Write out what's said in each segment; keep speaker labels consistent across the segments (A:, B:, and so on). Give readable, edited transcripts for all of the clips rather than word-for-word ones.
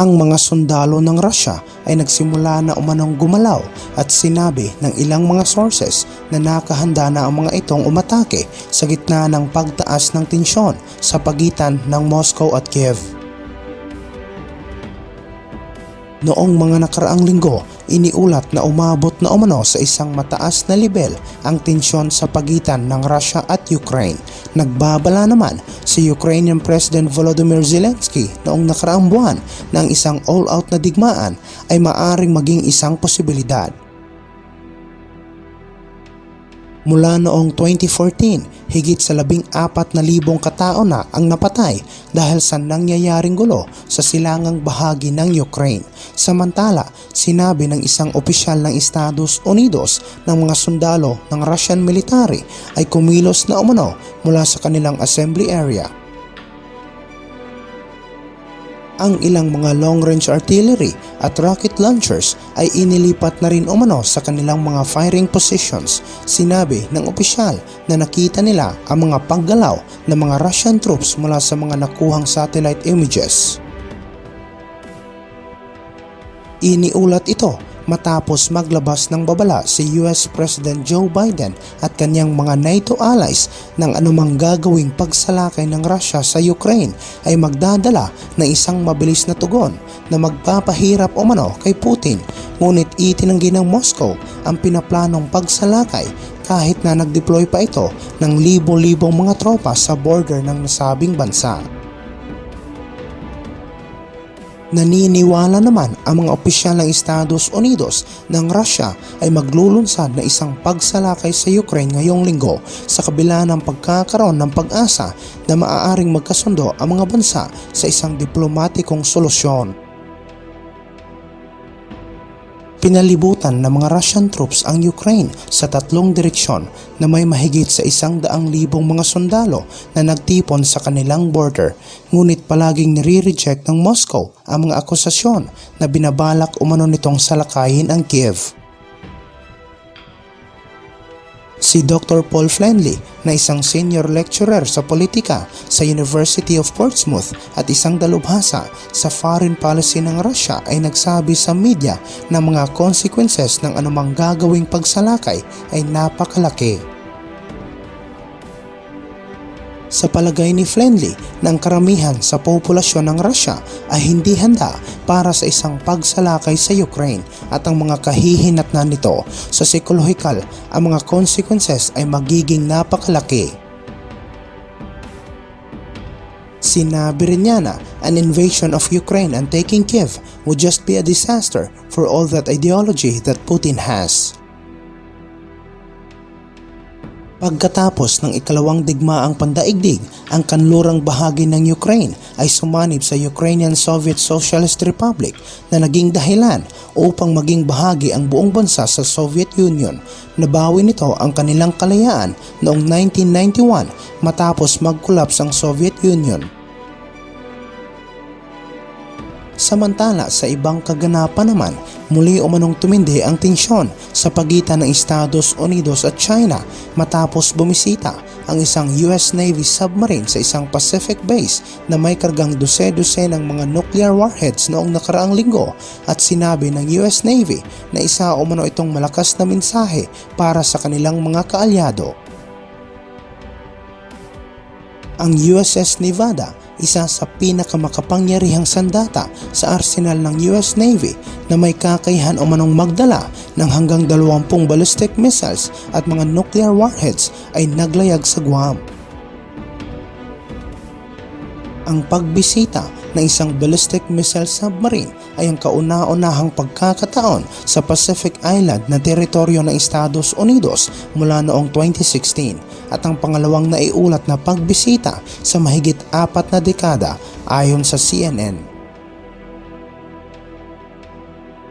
A: Ang mga sundalo ng Russia ay nagsimula na umanong gumalaw at sinabi ng ilang mga sources na nakahanda na ang mga itong umatake sa gitna ng pagtaas ng tensyon sa pagitan ng Moscow at Kiev. Noong mga nakaraang linggo, iniulat na umabot na umano sa isang mataas na level ang tensyon sa pagitan ng Russia at Ukraine. Nagbabala naman si Ukrainian President Volodymyr Zelensky noong nakaraang buwan na ang isang all-out na digmaan ay maaaring maging isang posibilidad. Mula noong 2014, higit sa 14,000 katao na ang napatay dahil sa nangyayaring gulo sa silangang bahagi ng Ukraine. Samantala, sinabi ng isang opisyal ng Estados Unidos ng mga sundalo ng Russian military ay kumilos na umano mula sa kanilang assembly area. Ang ilang mga long-range artillery at rocket launchers ay inilipat na rin umano sa kanilang mga firing positions. Sinabi ng opisyal na nakita nila ang mga paggalaw ng mga Russian troops mula sa mga nakuhang satellite images. Iniulat ito matapos maglabas ng babala si US President Joe Biden at kanyang mga NATO allies ng anumang gagawing pagsalakay ng Russia sa Ukraine ay magdadala ng isang mabilis na tugon na magpapahirap umano kay Putin. Ngunit itinanggi ng Moscow ang pinaplanong pagsalakay kahit na nag-deploy pa ito ng libo-libong mga tropa sa border ng nasabing bansa. Naniniwala naman ang mga opisyal ng Estados Unidos ng Russia ay maglulunsad na isang pagsalakay sa Ukraine ngayong linggo sa kabila ng pagkakaroon ng pag-asa na maaaring magkasundo ang mga bansa sa isang diplomatikong solusyon. Pinalibutan ng mga Russian troops ang Ukraine sa 3 direksyon na may mahigit sa 100,000 mga sundalo na nagtipon sa kanilang border. Ngunit palaging nire-reject ng Moscow ang mga akusasyon na binabalak umano nitong salakayin ang Kiev. Si Dr. Paul Flenley na isang senior lecturer sa politika sa University of Portsmouth at isang dalubhasa sa foreign policy ng Russia ay nagsabi sa media na mga consequences ng anumang gagawing pagsalakay ay napakalaki. Sa palagay ni Flenley, ng karamihan sa populasyon ng Russia ay hindi handa para sa isang pagsalakay sa Ukraine at ang mga kahihinatnan nito sa psikolohikal, ang mga consequences ay magiging napakalaki. Sinabi rin niya na an invasion of Ukraine and taking Kiev would just be a disaster for all that ideology that Putin has. Pagkatapos ng ikalawang digmaang pandaigdig, ang kanlurang bahagi ng Ukraine ay sumanib sa Ukrainian Soviet Socialist Republic na naging dahilan upang maging bahagi ang buong bansa sa Soviet Union. Nabawi nito ang kanilang kalayaan noong 1991 matapos mag-collapse ang Soviet Union. Samantala sa ibang kaganapan naman, muli umanong tumindi ang tensyon sa pagitan ng Estados Unidos at China matapos bumisita ang isang US Navy submarine sa isang Pacific base na may kargang dose-dose ng mga nuclear warheads noong nakaraang linggo at sinabi ng US Navy na isa umano itong malakas na mensahe para sa kanilang mga kaalyado. Ang USS Nevada, isa sa pinakamakapangyarihang sandata sa arsenal ng US Navy na may kakayahan umanong magdala ng hanggang 20 ballistic missiles at mga nuclear warheads ay naglayag sa Guam. Ang pagbisita ng isang ballistic missile submarine ay ang kauna-unahang pagkakataon sa Pacific Island na teritoryo ng Estados Unidos mula noong 2016 at ang pangalawang naiulat na pagbisita sa mahigit 4 na dekada ayon sa CNN.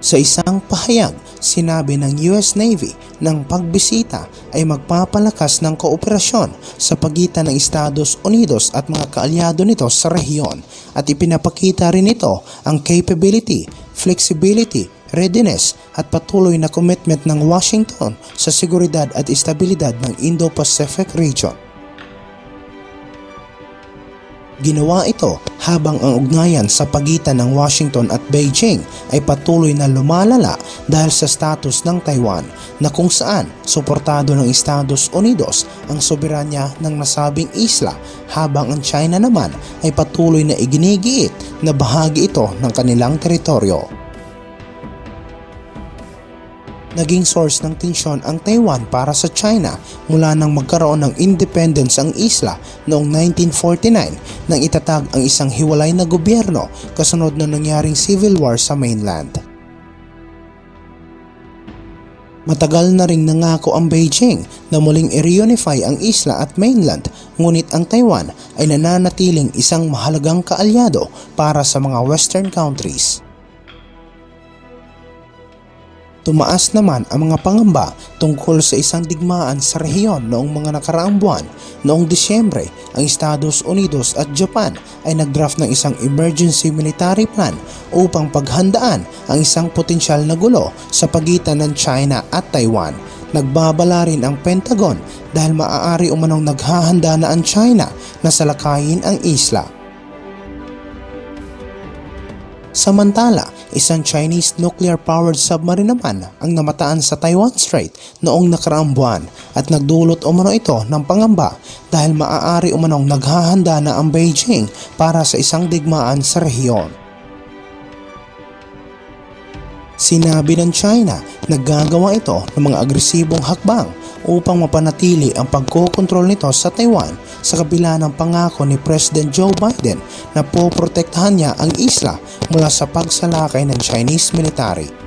A: Sa isang pahayag, sinabi ng US Navy ng pagbisita ay magpapalakas ng kooperasyon sa pagitan ng Estados Unidos at mga kaalyado nito sa rehiyon at ipinapakita rin ito ang capability, flexibility, readiness at patuloy na commitment ng Washington sa seguridad at estabilidad ng Indo-Pacific region. Ginawa ito habang ang ugnayan sa pagitan ng Washington at Beijing ay patuloy na lumalala dahil sa status ng Taiwan na kung saan suportado ng Estados Unidos ang soberanya ng nasabing isla habang ang China naman ay patuloy na iginigiit na bahagi ito ng kanilang teritoryo. Naging source ng tensyon ang Taiwan para sa China mula nang magkaroon ng independence ang isla noong 1949 nang itatag ang isang hiwalay na gobyerno kasunod ng nangyaring civil war sa mainland. Matagal na ring nangako ang Beijing na muling i-reunify ang isla at mainland, ngunit ang Taiwan ay nananatiling isang mahalagang kaalyado para sa mga Western countries. Tumaas naman ang mga pangamba tungkol sa isang digmaan sa rehiyon noong mga nakaraang buwan. Noong Disyembre, ang Estados Unidos at Japan ay nagdraft ng isang emergency military plan upang paghandaan ang isang potensyal na gulo sa pagitan ng China at Taiwan. Nagbabala rin ang Pentagon dahil maaari umanong naghahanda na ang China na salakayin ang isla. Samantala, isang Chinese nuclear-powered submarine naman ang namataan sa Taiwan Strait noong nakaraang buwan at nagdulot umano ito ng pangamba dahil maaari umanong naghahanda na ang Beijing para sa isang digmaan sa rehiyon. Sinabi ng China na gagawa ito ng mga agresibong hakbang upang mapanatili ang pagkokontrol nito sa Taiwan sa kabila ng pangako ni President Joe Biden na poprotektahan niya ang isla mula sa pagsalakay ng Chinese military.